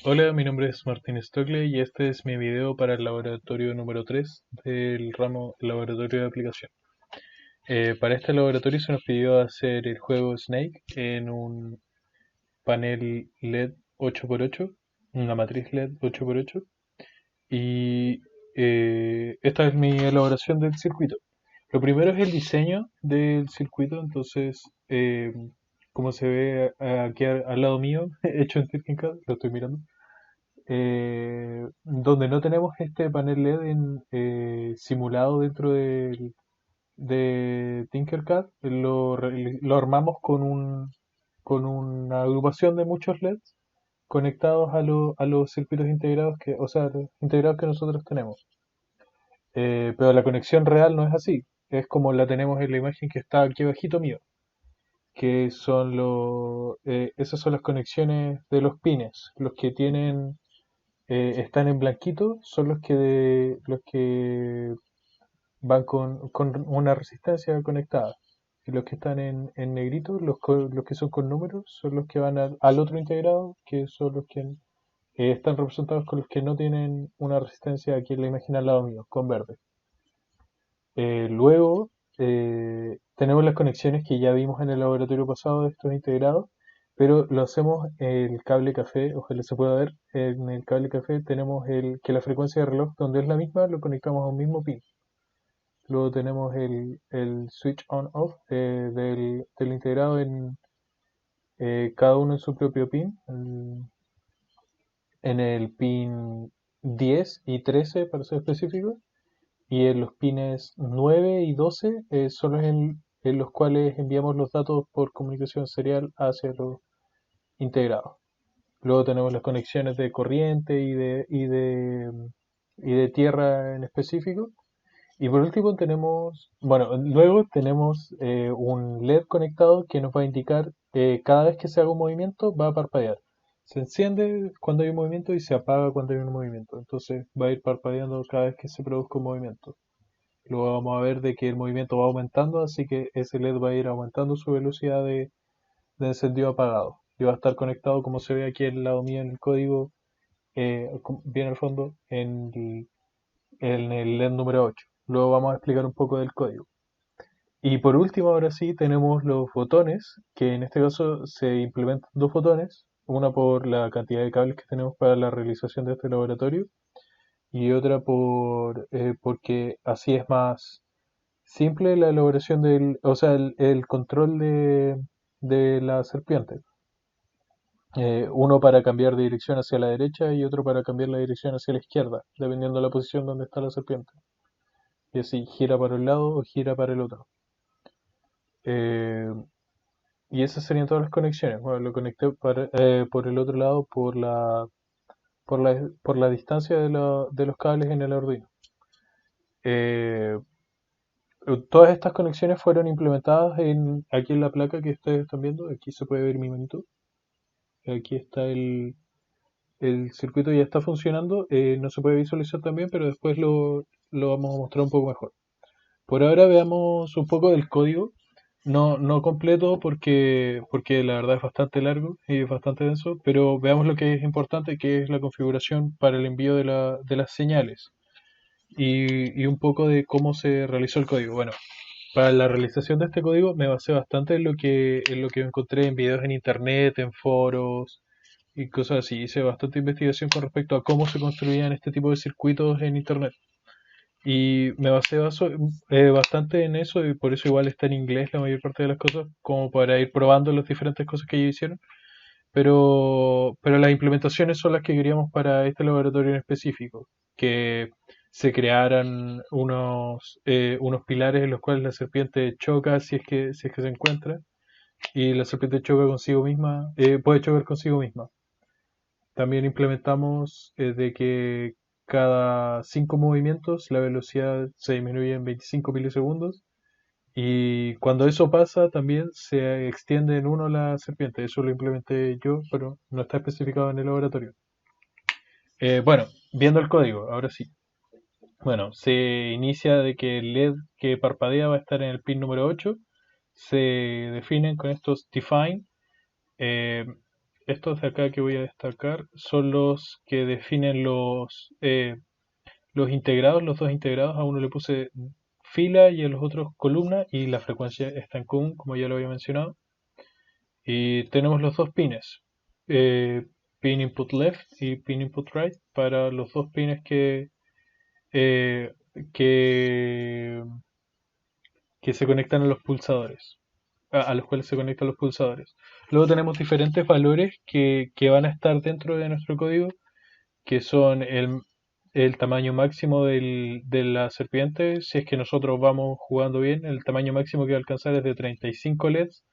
Hola, mi nombre es Martín Stockley y este es mi video para el laboratorio número 3 del ramo Laboratorio de Aplicación. Para este laboratorio se nos pidió hacer el juego Snake en un panel LED 8x8, una matriz LED 8x8, y esta es mi elaboración del circuito. Lo primero es el diseño del circuito, entonces, como se ve aquí al lado mío, hecho en Tinkercad, lo estoy mirando. Donde no tenemos este panel LED simulado dentro de Tinkercad, lo armamos con una agrupación de muchos LEDs conectados a los circuitos integrados o sea, los integrados que nosotros tenemos. Pero la conexión real no es así, es como la tenemos en la imagen que está aquí abajito mío, que son esas son las conexiones de los pines, los que tienen están en blanquito son los que van con una resistencia conectada. Y los que están en negrito, los que son con números, son los que van al otro integrado, que son los que están representados con los que no tienen una resistencia aquí en la imagen al lado mío, con verde. Luego tenemos las conexiones que ya vimos en el laboratorio pasado de estos integrados, pero lo hacemos el cable café, ojalá se pueda ver, en el cable café tenemos que la frecuencia de reloj donde es la misma lo conectamos a un mismo pin. Luego tenemos el switch on-off del integrado en cada uno en su propio pin, en el pin 10 y 13 para ser específico. Y en los pines 9 y 12 son en los cuales enviamos los datos por comunicación serial hacia los integrados. Luego tenemos las conexiones de corriente y de tierra en específico. Y por último luego tenemos un LED conectado que nos va a indicar cada vez que se haga un movimiento va a parpadear. Se enciende cuando hay un movimiento y se apaga cuando hay un movimiento. Entonces va a ir parpadeando cada vez que se produzca un movimiento. Luego vamos a ver de que el movimiento va aumentando, así que ese LED va a ir aumentando su velocidad de encendido apagado. Y va a estar conectado, como se ve aquí al lado mío en el código, bien al fondo, en el LED número 8. Luego vamos a explicar un poco del código. Y por último, ahora sí, tenemos los botones, que en este caso se implementan dos botones, una por la cantidad de cables que tenemos para la realización de este laboratorio y otra porque así es más simple la elaboración o sea, el control de la serpiente. Uno para cambiar de dirección hacia la derecha y otro para cambiar la dirección hacia la izquierda, dependiendo de la posición donde está la serpiente. Y así gira para un lado o gira para el otro. Eh, y esas serían todas las conexiones. Bueno, lo conecté por el otro lado por la distancia de los cables en el Arduino. Eh, Todas estas conexiones fueron implementadas aquí en la placa que ustedes están viendo. Aquí se puede ver mi manito. Aquí está el circuito, ya está funcionando. No se puede visualizar también, pero después lo vamos a mostrar un poco mejor. Por ahora veamos un poco del código. No completo porque la verdad es bastante largo y bastante denso, pero veamos lo que es importante, que es la configuración para el envío de las señales y un poco de cómo se realizó el código. Bueno, para la realización de este código me basé bastante en lo que encontré en videos en internet, en foros y cosas así. Hice bastante investigación con respecto a cómo se construían este tipo de circuitos en internet. Y me bastante en eso y por eso igual está en inglés la mayor parte de las cosas, como para ir probando las diferentes cosas que ellos hicieron. Pero las implementaciones son las que queríamos para este laboratorio en específico, que se crearan unos pilares en los cuales la serpiente choca si es que se encuentra, y la serpiente choca consigo misma, puede chocar consigo misma. También implementamos de que cada 5 movimientos la velocidad se disminuye en 25 milisegundos y cuando eso pasa también se extiende en uno la serpiente. Eso lo implementé yo, pero no está especificado en el laboratorio. Bueno, viendo el código, ahora sí. Bueno, se inicia de que el LED que parpadea va a estar en el pin número 8. Se definen con estos define. eh, estos de acá que voy a destacar son los que definen los integrados, los dos integrados. A uno le puse fila y a los otros columna y la frecuencia está en común, como ya lo había mencionado. Y tenemos los dos pines, eh, pin input left y pin input right, para los dos pines eh, que, que se conectan a los pulsadores, a los cuales se conectan los pulsadores. Luego tenemos diferentes valores que van a estar dentro de nuestro código, que son el tamaño máximo de la serpiente. Si es que nosotros vamos jugando bien, el tamaño máximo que va a alcanzar es de 35 LEDs.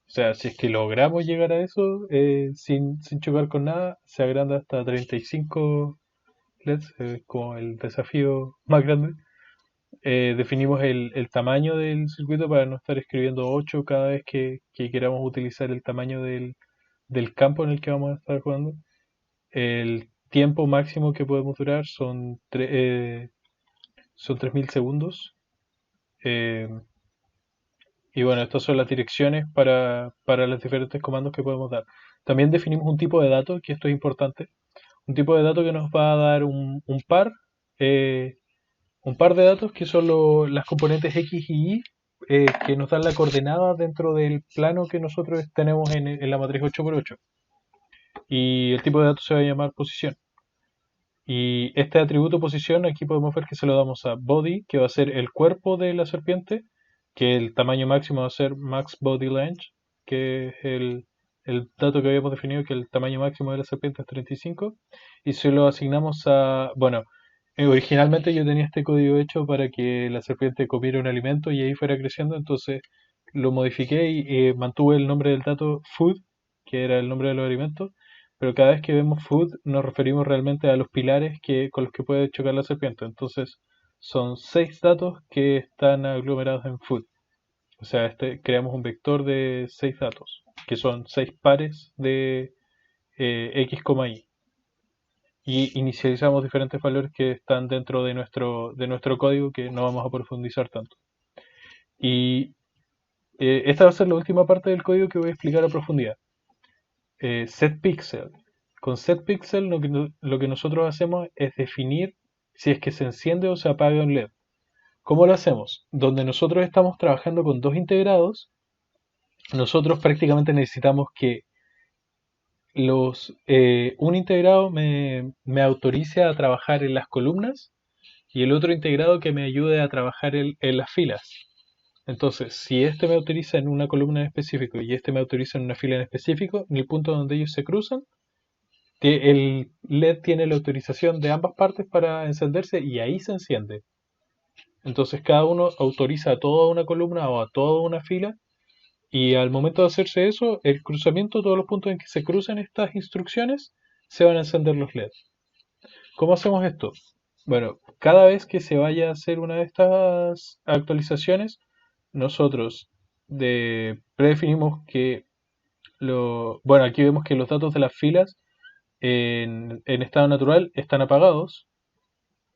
O sea, si es que logramos llegar a eso sin chocar con nada, se agranda hasta 35 LEDs, como el desafío más grande. Definimos el tamaño del circuito para no estar escribiendo 8 cada vez que queramos utilizar el tamaño del campo en el que vamos a estar jugando. El tiempo máximo que podemos durar son 3000 segundos. Eh, y bueno, estas son las direcciones para los diferentes comandos que podemos dar. También definimos un tipo de dato, que esto es importante. Un tipo de dato que nos va a dar eh, un par de datos que son las componentes X y Y, que nos dan la coordenada dentro del plano que nosotros tenemos en la matriz 8x8. Y el tipo de dato se va a llamar posición. Y este atributo posición aquí podemos ver que se lo damos a body, que va a ser el cuerpo de la serpiente, que el tamaño máximo va a ser max body length, que es el dato que habíamos definido, que el tamaño máximo de la serpiente es 35. Y se lo asignamos bueno, originalmente yo tenía este código hecho para que la serpiente comiera un alimento y ahí fuera creciendo, entonces lo modifiqué y mantuve el nombre del dato food, que era el nombre de los alimentos, pero cada vez que vemos food nos referimos realmente a los pilares con los que puede chocar la serpiente. Entonces son 6 datos que están aglomerados en food. O sea, creamos un vector de 6 datos, que son 6 pares de x, y. Y inicializamos diferentes valores que están dentro de nuestro código, que no vamos a profundizar tanto. Y esta va a ser la última parte del código que voy a explicar a profundidad. setPixel. Con setPixel lo que nosotros hacemos es definir si es que se enciende o se apaga un LED. ¿Cómo lo hacemos? Donde nosotros estamos trabajando con dos integrados, nosotros prácticamente necesitamos que un integrado me autorice a trabajar en las columnas y el otro integrado que me ayude a trabajar en las filas. Entonces, si este me autoriza en una columna en específico y este me autoriza en una fila en específico, en el punto donde ellos se cruzan, el LED tiene la autorización de ambas partes para encenderse y ahí se enciende. Entonces cada uno autoriza a toda una columna o a toda una fila y al momento de hacerse eso, el cruzamiento, todos los puntos en que se cruzan estas instrucciones, se van a encender los LEDs. ¿Cómo hacemos esto? Bueno, cada vez que se vaya a hacer una de estas actualizaciones, nosotros predefinimos bueno, aquí vemos que los datos de las filas en estado natural están apagados,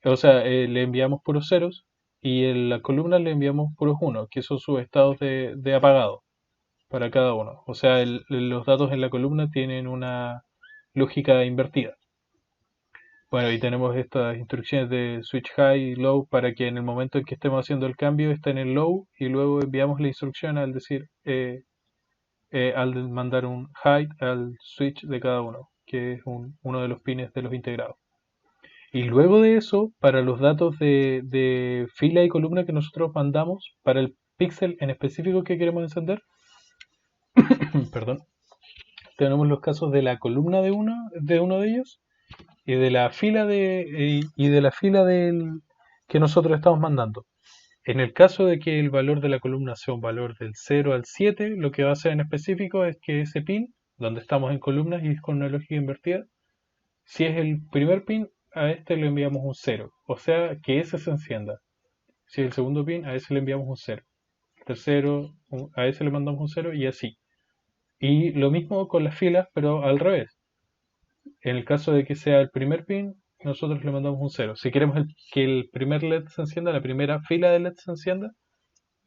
o sea, le enviamos puros ceros y en la columna le enviamos puros unos, que son sus estados de apagado para cada uno. O sea, los datos en la columna tienen una lógica invertida. Bueno, y tenemos estas instrucciones de switch high y low para que en el momento en que estemos haciendo el cambio esté en el low y luego enviamos la instrucción al mandar un high al switch de cada uno, que es uno de los pines de los integrados. Y luego de eso, para los datos de fila y columna que nosotros mandamos, para el píxel en específico que queremos encender, perdón, tenemos los casos de la columna de uno de ellos y de la fila del que nosotros estamos mandando. En el caso de que el valor de la columna sea un valor del 0 al 7, lo que va a hacer en específico es que ese pin, donde estamos en columnas y es con una lógica invertida, si es el primer pin, a este le enviamos un 0, o sea que ese se encienda. Si es el segundo pin, a ese le enviamos un 0. El tercero, a ese le mandamos un 0 y así. Y lo mismo con las filas, pero al revés. En el caso de que sea el primer pin, nosotros le mandamos un 0. Si queremos que el primer LED se encienda, la primera fila de LED se encienda,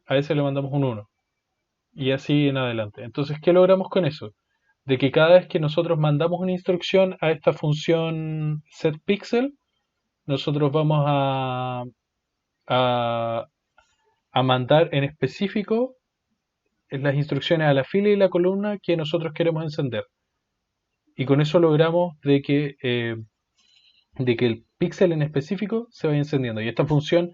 a ese le mandamos un 1. Y así en adelante. Entonces, ¿qué logramos con eso? de que cada vez que nosotros mandamos una instrucción a esta función setPixel, nosotros vamos a, a mandar en específico las instrucciones a la fila y la columna que nosotros queremos encender. Y con eso logramos de que el píxel en específico se vaya encendiendo. Y esta función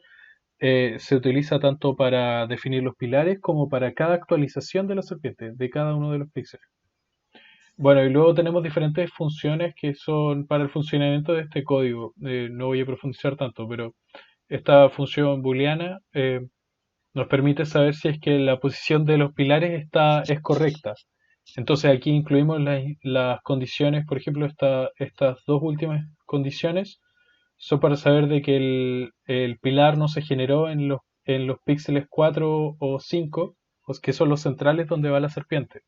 se utiliza tanto para definir los pilares como para cada actualización de la serpiente, de cada uno de los píxeles. Bueno, y luego tenemos diferentes funciones que son para el funcionamiento de este código. No voy a profundizar tanto, pero esta función booleana nos permite saber si es que la posición de los pilares es correcta. Entonces aquí incluimos las condiciones, por ejemplo, estas dos últimas condiciones son para saber de que el pilar no se generó en los píxeles 4 o 5, que son los centrales donde va la serpiente,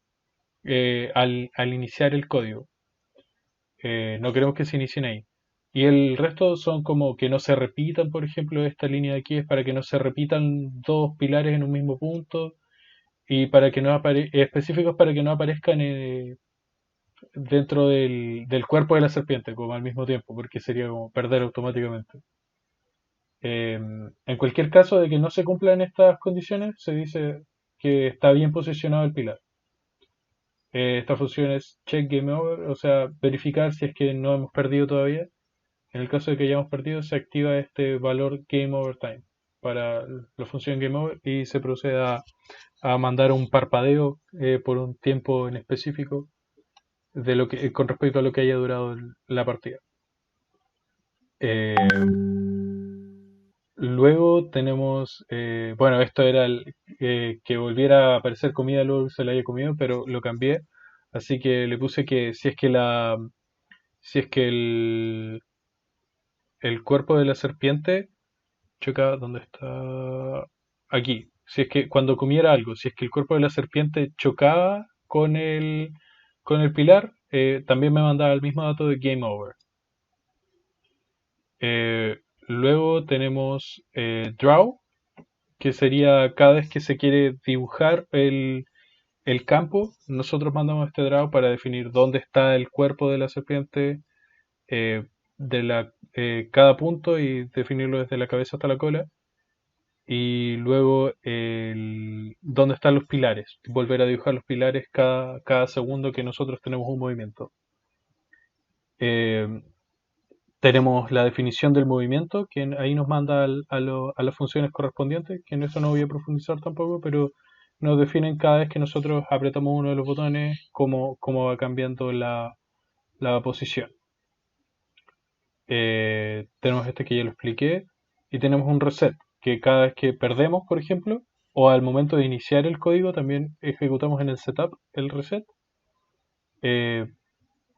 al iniciar el código. No queremos que se inicien ahí. Y el resto son como que no se repitan, por ejemplo, esta línea de aquí es para que no se repitan dos pilares en un mismo punto y para que no específicos para que no aparezcan dentro del cuerpo de la serpiente, como al mismo tiempo, porque sería como perder automáticamente. En cualquier caso de que no se cumplan estas condiciones, se dice que está bien posicionado el pilar. Esta función es check game over, o sea, verificar si es que no hemos perdido todavía. En el caso de que hayamos perdido, se activa este valor game over time para la función game over y se procede a mandar un parpadeo por un tiempo en específico de lo que con respecto a lo que haya durado la partida. Eh, Luego tenemos, bueno, esto era que volviera a aparecer comida luego que se la haya comido, pero lo cambié, así que le puse que si es que el cuerpo de la serpiente choca, ¿dónde está? Aquí. Si es que cuando comiera algo, si es que el cuerpo de la serpiente chocaba con el pilar, también me mandaba el mismo dato de game over. Eh, Luego tenemos draw, que sería cada vez que se quiere dibujar el campo, nosotros mandamos este draw para definir dónde está el cuerpo de la serpiente, eh, cada punto y definirlo desde la cabeza hasta la cola. Y luego dónde están los pilares, volver a dibujar los pilares cada segundo que nosotros tenemos un movimiento. Eh, Tenemos la definición del movimiento, que ahí nos manda a las funciones correspondientes, que en eso no voy a profundizar tampoco, pero nos definen cada vez que nosotros apretamos uno de los botones cómo va cambiando la posición. Tenemos este que ya lo expliqué, y tenemos un reset, que cada vez que perdemos, por ejemplo, o al momento de iniciar el código, también ejecutamos en el setup el reset. Eh,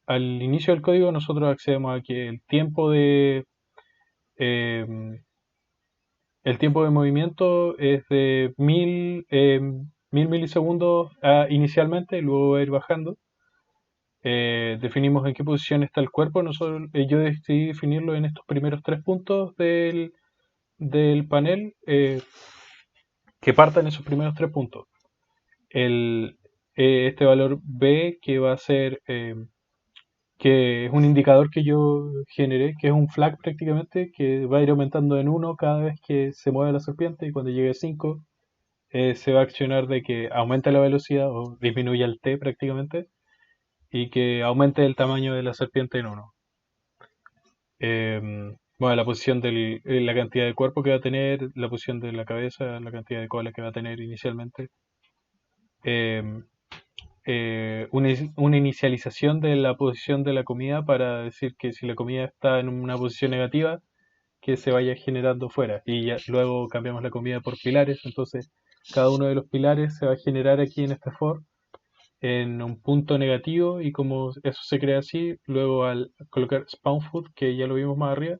Al inicio del código nosotros accedemos a que eh, el tiempo de movimiento es de 1000 milisegundos inicialmente, luego va a ir bajando. Definimos en qué posición está el cuerpo. Yo decidí definirlo en estos primeros tres puntos del panel, que partan esos primeros tres puntos. Este valor B que va a ser, que es un indicador que yo generé, que es un flag prácticamente, que va a ir aumentando en 1 cada vez que se mueve la serpiente y cuando llegue a 5 se va a accionar de que aumente la velocidad o disminuya el T prácticamente y que aumente el tamaño de la serpiente en 1. Bueno, la posición la cantidad de cuerpo que va a tener, la posición de la cabeza, la cantidad de cola que va a tener inicialmente. Em, una inicialización de la posición de la comida para decir que si la comida está en una posición negativa, que se vaya generando fuera. Y ya, luego cambiamos la comida por pilares, entonces cada uno de los pilares se va a generar aquí en este for en un punto negativo y como eso se crea así, luego al colocar spawn food, que ya lo vimos más arriba,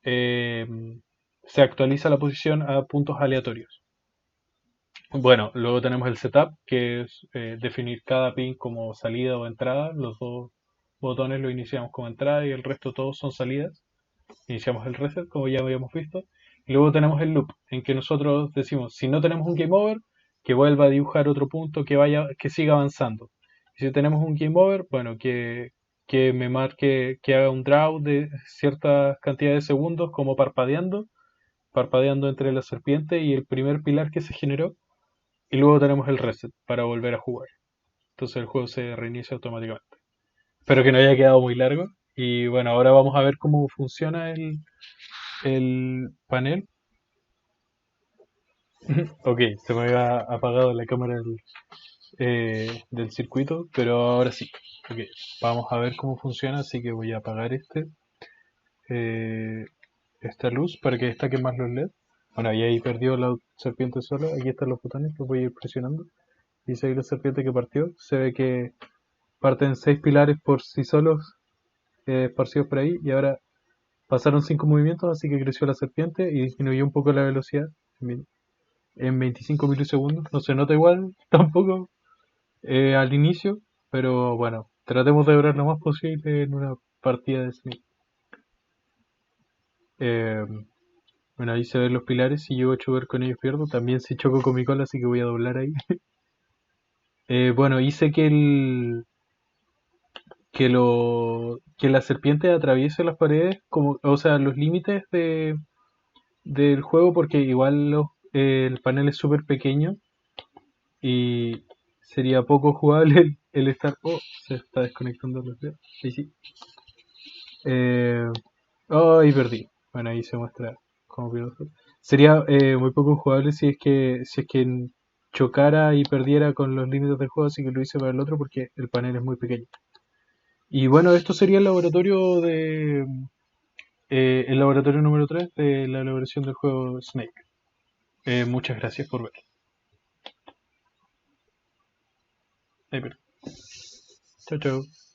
eh, se actualiza la posición a puntos aleatorios. Bueno, luego tenemos el setup, que es definir cada pin como salida o entrada. Los dos botones lo iniciamos como entrada y el resto todos son salidas. Iniciamos el reset, como ya habíamos visto. Y luego tenemos el loop, en que nosotros decimos, si no tenemos un game over, que vuelva a dibujar otro punto, que siga avanzando. Y si tenemos un game over, bueno, que me marque, que haga un draw de cierta cantidad de segundos, como parpadeando entre la serpiente y el primer pilar que se generó. Y luego tenemos el reset para volver a jugar. Entonces el juego se reinicia automáticamente. Espero que no haya quedado muy largo. Y bueno, ahora vamos a ver cómo funciona el panel. Ok, se me había apagado la cámara del circuito, pero ahora sí. Ok, vamos a ver cómo funciona, así que voy a apagar eh, esta luz para que destaque más los LED. Bueno, y ahí perdió la serpiente sola. Aquí están los botones, los voy a ir presionando. Dice ahí la serpiente que partió. Se ve que parten 6 pilares por sí solos, esparcidos por ahí, y ahora pasaron 5 movimientos, así que creció la serpiente y disminuyó un poco la velocidad en 25 milisegundos. No se nota igual tampoco al inicio, pero bueno, tratemos de durar lo más posible en una partida de Snake. Eh, bueno, ahí se ven los pilares. Si llego a chocar con ellos pierdo. También si choco con mi cola, así que voy a doblar ahí. Bueno, hice que la serpiente atraviese las paredes, como, o sea, los límites del juego, porque igual el panel es súper pequeño y sería poco jugable el estar. Oh, se está desconectando los dedos. Ahí sí. Eh, oh, ahí perdí. Bueno, ahí se muestra cómo pierdo. Sería muy poco jugable si es que chocara y perdiera con los límites del juego, así que lo hice para el otro porque el panel es muy pequeño. Y bueno, esto sería el laboratorio número 3 de la elaboración del juego Snake. Muchas gracias por ver. Ahí perdí. Chao, chao.